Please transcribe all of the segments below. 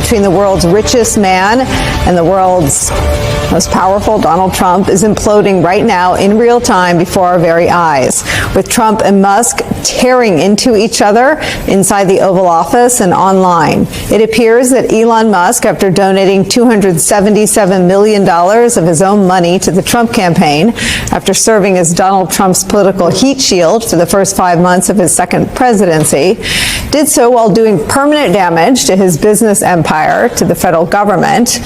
between the world's richest man and the world's most powerful, Donald Trump, is imploding right now in real time before our very eyes, with Trump and Musk tearing into each other inside the Oval Office and online. It appears that Elon Musk, after donating $277 million of his own money to the Trump campaign, after serving as Donald Trump's political heat shield for the first 5 months of his second presidency, did so while doing permanent damage to his business empire, to the federal government,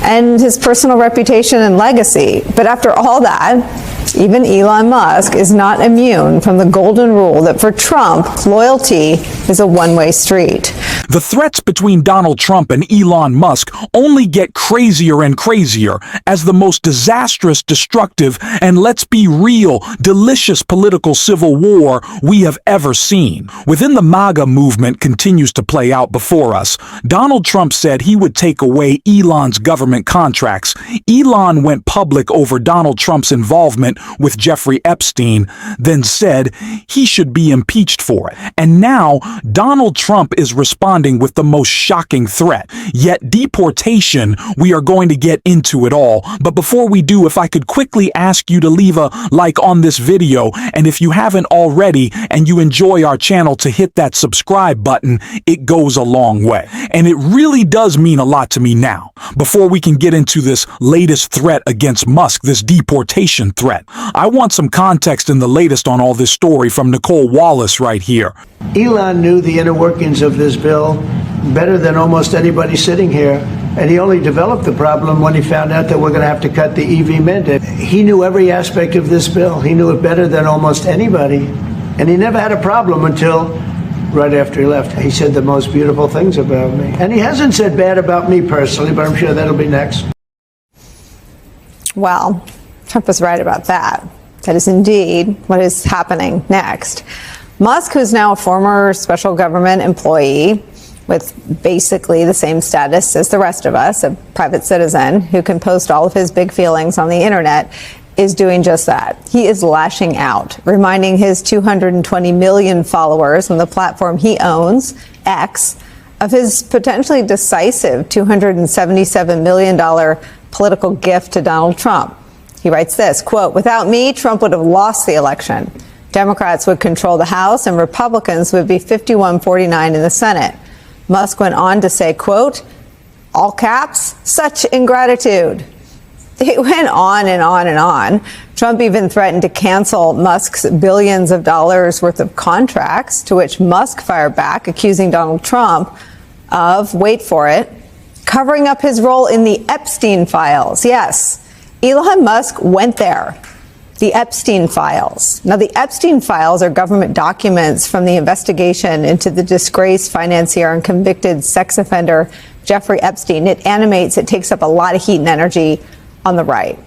and his personal reputation and legacy. But after all that, even Elon Musk is not immune from the golden rule that for Trump, loyalty is a one-way street. The threats between Donald Trump and Elon Musk only get crazier and crazier as the most disastrous, destructive, and let's be real, delicious political civil war we have ever seen. Within the MAGA movement continues to play out before us. Donald Trump said he would take away Elon's government contracts. Elon went public over Donald Trump's involvement with Jeffrey Epstein, then said he should be impeached for it. And now Donald Trump is responding with the most shocking threat. Yet deportation, we are going to get into it all. But before we do, if I could quickly ask you to leave a like on this video, and if you haven't already and you enjoy our channel, to hit that subscribe button. It goes a long way. And it really does mean a lot to me now. Before we can get into this latest threat against Musk, this deportation threat, I want some context in the latest on all this story from Nicole Wallace right here. Elon knew the inner workings of this bill better than almost anybody sitting here, and he only developed the problem when he found out that we're going to have to cut the EV mandate. He knew every aspect of this bill. He knew it better than almost anybody, and he never had a problem until right after he left. He said the most beautiful things about me, and he hasn't said bad about me personally, but I'm sure that'll be next. Well, Trump was right about that. That is indeed what is happening next. Musk, who's now a former special government employee with basically the same status as the rest of us, a private citizen who can post all of his big feelings on the internet, is doing just that. He is lashing out, reminding his 220 million followers on the platform he owns, X, of his potentially decisive $277 million political gift to Donald Trump. He writes this, quote, "Without me, Trump would have lost the election. Democrats would control the House and Republicans would be 51-49 in the Senate." Musk went on to say, quote, all caps, "Such ingratitude." It went on and on and on. Trump even threatened to cancel Musk's billions of dollars worth of contracts, to which Musk fired back, accusing Donald Trump of, wait for it, covering up his role in the Epstein files. Yes, Elon Musk went there. The Epstein files. Now, the Epstein files are government documents from the investigation into the disgraced financier and convicted sex offender Jeffrey Epstein. It animates, it takes up a lot of heat and energy on the right.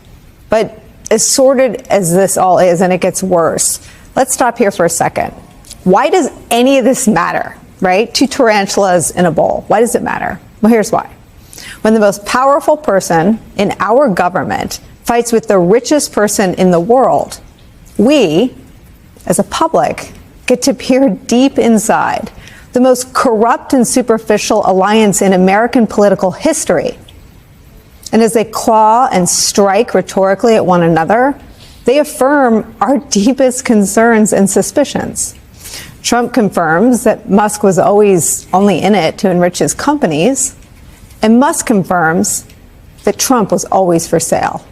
But as sordid as this all is, and it gets worse, let's stop here for a second. Why does any of this matter, right? Two tarantulas in a bowl. Why does it matter? Well, here's why. When the most powerful person in our government fights with the richest person in the world, we, as a public, get to peer deep inside the most corrupt and superficial alliance in American political history. And as they claw and strike rhetorically at one another, they affirm our deepest concerns and suspicions. Trump confirms that Musk was always only in it to enrich his companies, and Musk confirms that Trump was always for sale.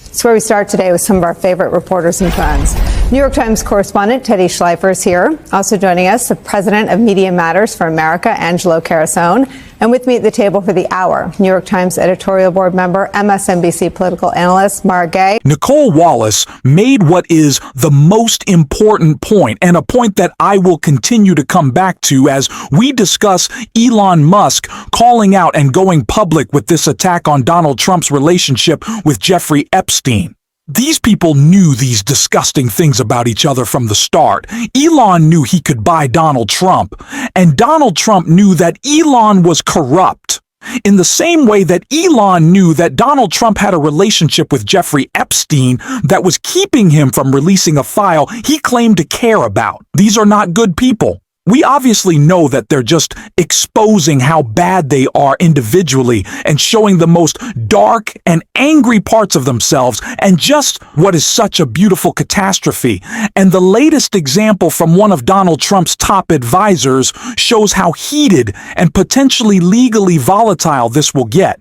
It's where we start today with some of our favorite reporters and friends. New York Times correspondent Teddy Schleifer is here. Also joining us, the president of Media Matters for America, Angelo Carasone. And with me at the table for the hour, New York Times editorial board member, MSNBC political analyst, Mara Gay. Nicole Wallace made what is the most important point, and a point that I will continue to come back to as we discuss Elon Musk calling out and going public with this attack on Donald Trump's relationship with Jeffrey Epstein. These people knew these disgusting things about each other from the start. Elon knew he could buy Donald Trump, and Donald Trump knew that Elon was corrupt. In the same way that Elon knew that Donald Trump had a relationship with Jeffrey Epstein that was keeping him from releasing a file he claimed to care about. These are not good people. We obviously know that they're just exposing how bad they are individually and showing the most dark and angry parts of themselves and just what is such a beautiful catastrophe. And the latest example from one of Donald Trump's top advisors shows how heated and potentially legally volatile this will get.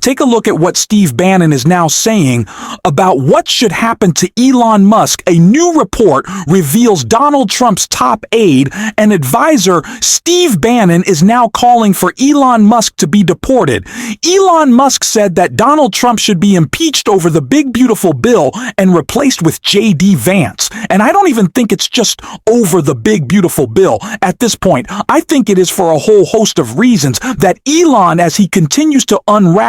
Take a look at what Steve Bannon is now saying about what should happen to Elon Musk. A new report reveals Donald Trump's top aide and advisor, Steve Bannon, is now calling for Elon Musk to be deported. Elon Musk said that Donald Trump should be impeached over the big beautiful bill and replaced with J.D. Vance. And I don't even think it's just over the big beautiful bill. At this point, I think it is for a whole host of reasons that Elon, as he continues to unravel,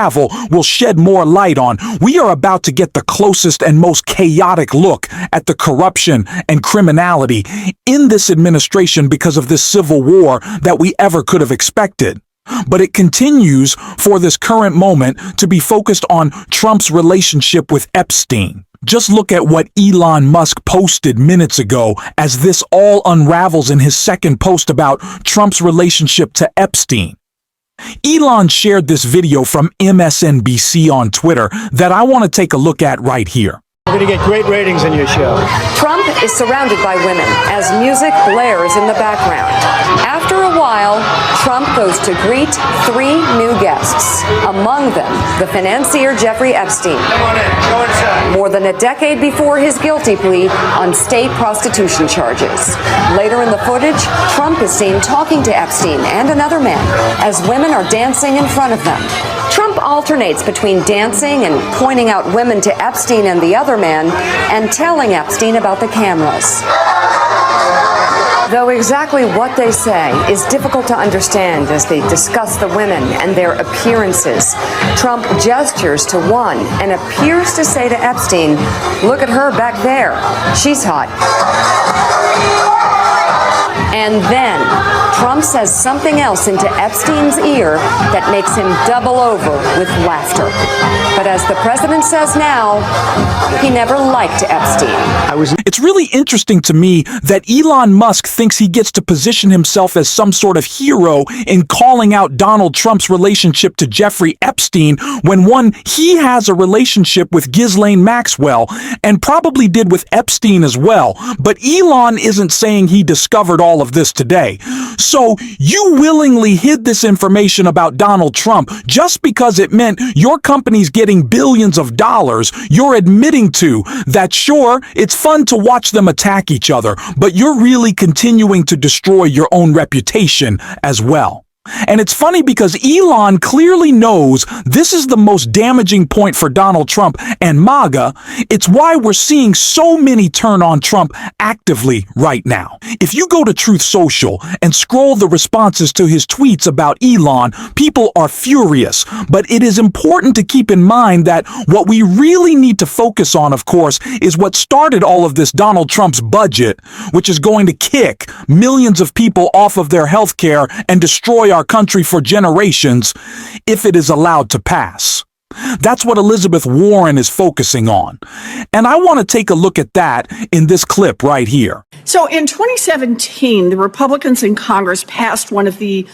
will shed more light on. We are about to get the closest and most chaotic look at the corruption and criminality in this administration because of this civil war that we ever could have expected. But it continues for this current moment to be focused on Trump's relationship with Epstein. Just look at what Elon Musk posted minutes ago as this all unravels in his second post about Trump's relationship to Epstein. Elon shared this video from MSNBC on Twitter that I want to take a look at right here. You're going to get great ratings in your show. Trump is surrounded by women as music blares in the background. After a while, Trump goes to greet 3 new guests. Among them, the financier Jeffrey Epstein. Come on in. Go inside. More than a decade before his guilty plea on state prostitution charges. Later in the footage, Trump is seen talking to Epstein and another man as women are dancing in front of them. Trump alternates between dancing and pointing out women to Epstein and the other man and telling Epstein about the cameras. Though exactly what they say is difficult to understand as they discuss the women and their appearances, Trump gestures to one and appears to say to Epstein, "Look at her back there. She's hot." And then Trump says something else into Epstein's ear that makes him double over with laughter. But as the president says now, he never liked Epstein. It's really interesting to me that Elon Musk thinks he gets to position himself as some sort of hero in calling out Donald Trump's relationship to Jeffrey Epstein when, one, he has a relationship with Ghislaine Maxwell and probably did with Epstein as well. But Elon isn't saying he discovered all of this today. So you willingly hid this information about Donald Trump just because it meant your company's getting billions of dollars. You're admitting to that, sure, it's fun to watch them attack each other, but you're really continuing to destroy your own reputation as well. And it's funny because Elon clearly knows this is the most damaging point for Donald Trump and MAGA. It's why we're seeing so many turn on Trump actively right now. If you go to Truth Social and scroll the responses to his tweets about Elon, people are furious. But it is important to keep in mind that what we really need to focus on, of course, is what started all of this: Donald Trump's budget, which is going to kick millions of people off of their health care and destroy our country for generations if it is allowed to pass. That's what Elizabeth Warren is focusing on. And I want to take a look at that in this clip right here. So in 2017, the Republicans in Congress passed one of the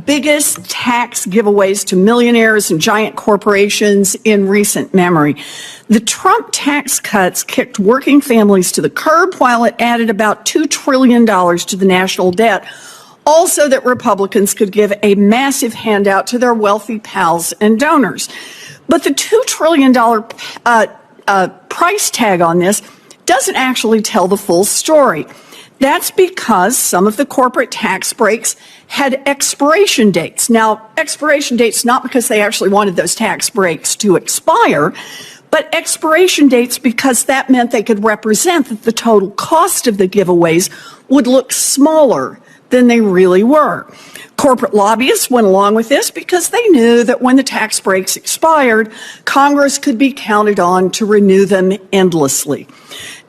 biggest tax giveaways to millionaires and giant corporations in recent memory. The Trump tax cuts kicked working families to the curb while it added about $2 trillion to the national debt. Also, that Republicans could give a massive handout to their wealthy pals and donors. But the $2 trillion price tag on this doesn't actually tell the full story. That's because some of the corporate tax breaks had expiration dates. Now, expiration dates not because they actually wanted those tax breaks to expire, but expiration dates because that meant they could represent that the total cost of the giveaways would look smaller than they really were. Corporate lobbyists went along with this because they knew that when the tax breaks expired, Congress could be counted on to renew them endlessly.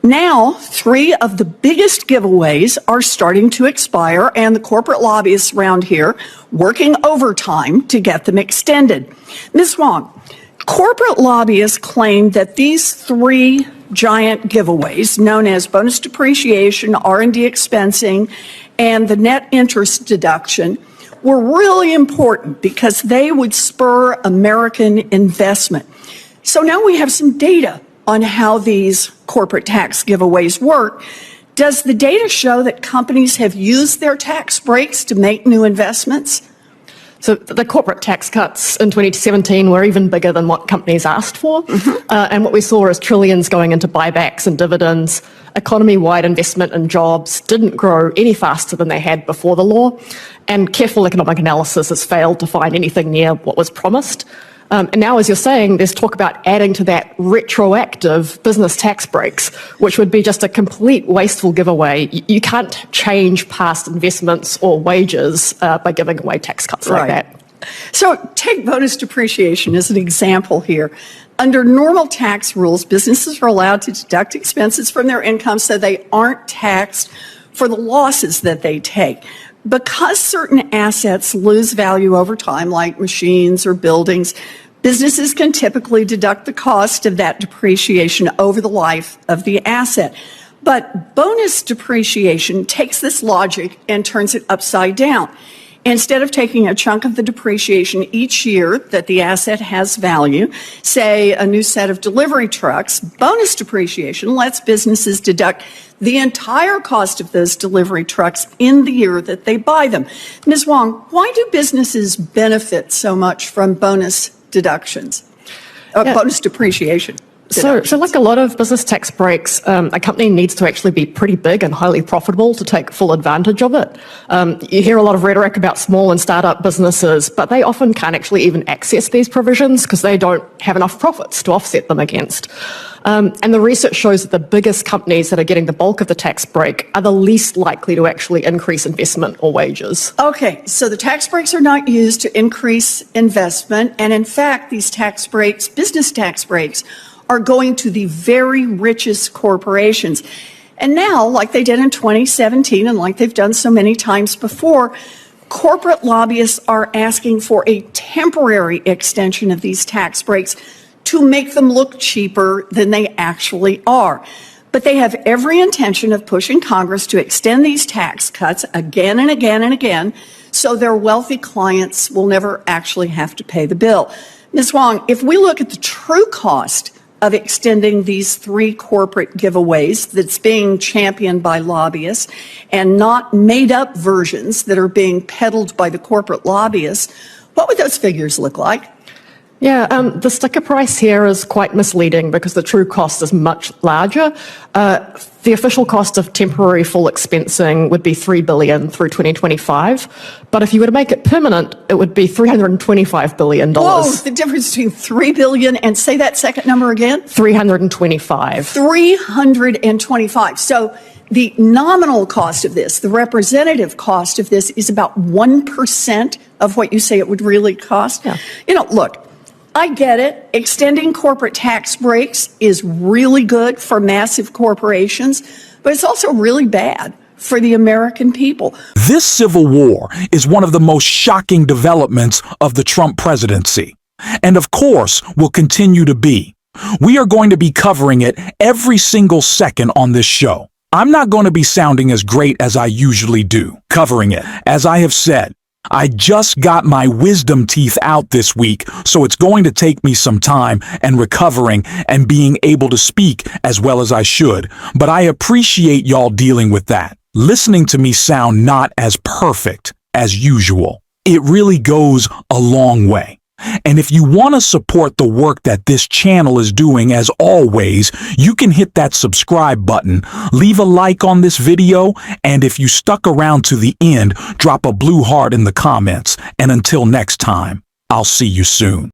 Now, 3 of the biggest giveaways are starting to expire, and the corporate lobbyists around here working overtime to get them extended. Ms. Wong, corporate lobbyists claim that these 3 giant giveaways, known as bonus depreciation, R&D expensing, and the net interest deduction were really important because they would spur American investment. So now we have some data on how these corporate tax giveaways work. Does the data show that companies have used their tax breaks to make new investments? So the corporate tax cuts in 2017 were even bigger than what companies asked for. And what we saw is trillions going into buybacks and dividends. Economy-wide investment in jobs didn't grow any faster than they had before the law. And careful economic analysis has failed to find anything near what was promised. And now, as you're saying, there's talk about adding to that retroactive business tax breaks, which would be just a complete wasteful giveaway. You can't change past investments or wages by giving away tax cuts like that. So take bonus depreciation as an example here. Under normal tax rules, businesses are allowed to deduct expenses from their income so they aren't taxed for the losses that they take. Because certain assets lose value over time, like machines or buildings, businesses can typically deduct the cost of that depreciation over the life of the asset. But bonus depreciation takes this logic and turns it upside down. Instead of taking a chunk of the depreciation each year that the asset has value, say a new set of delivery trucks, bonus depreciation lets businesses deduct the entire cost of those delivery trucks in the year that they buy them. Ms. Wong, why do businesses benefit so much from bonus deductions, bonus depreciation? So like a lot of business tax breaks, a company needs to actually be pretty big and highly profitable to take full advantage of it. You hear a lot of rhetoric about small and startup businesses, but they often can't actually even access these provisions because they don't have enough profits to offset them against. And the research shows that the biggest companies that are getting the bulk of the tax break are the least likely to actually increase investment or wages. Okay, so the tax breaks are not used to increase investment. And in fact, these tax breaks, business tax breaks, are going to the very richest corporations. And now, like they did in 2017 and like they've done so many times before, corporate lobbyists are asking for a temporary extension of these tax breaks to make them look cheaper than they actually are. But they have every intention of pushing Congress to extend these tax cuts again and again and again so their wealthy clients will never actually have to pay the bill. Ms. Wong, if we look at the true cost of extending these three corporate giveaways that's being championed by lobbyists and not made up versions that are being peddled by the corporate lobbyists, what would those figures look like? Yeah, the sticker price here is quite misleading because the true cost is much larger. The official cost of temporary full expensing would be $3 billion through 2025. But if you were to make it permanent, it would be $325 billion. Whoa, the difference between $3 billion and say that second number again? 325. 325. So the nominal cost of this, the representative cost of this, is about 1% of what you say it would really cost. Yeah. You know, look, I get it. Extending corporate tax breaks is really good for massive corporations, but it's also really bad for the American people. This civil war is one of the most shocking developments of the Trump presidency, and of course will continue to be. We are going to be covering it every single second on this show. I'm not going to be sounding as great as I usually do, covering it. As I have said, I just got my wisdom teeth out this week, so it's going to take me some time and recovering and being able to speak as well as I should. But I appreciate y'all dealing with that. Listening to me sound not as perfect as usual. It really goes a long way. And if you want to support the work that this channel is doing, as always, you can hit that subscribe button, leave a like on this video, and if you stuck around to the end, drop a blue heart in the comments. And until next time, I'll see you soon.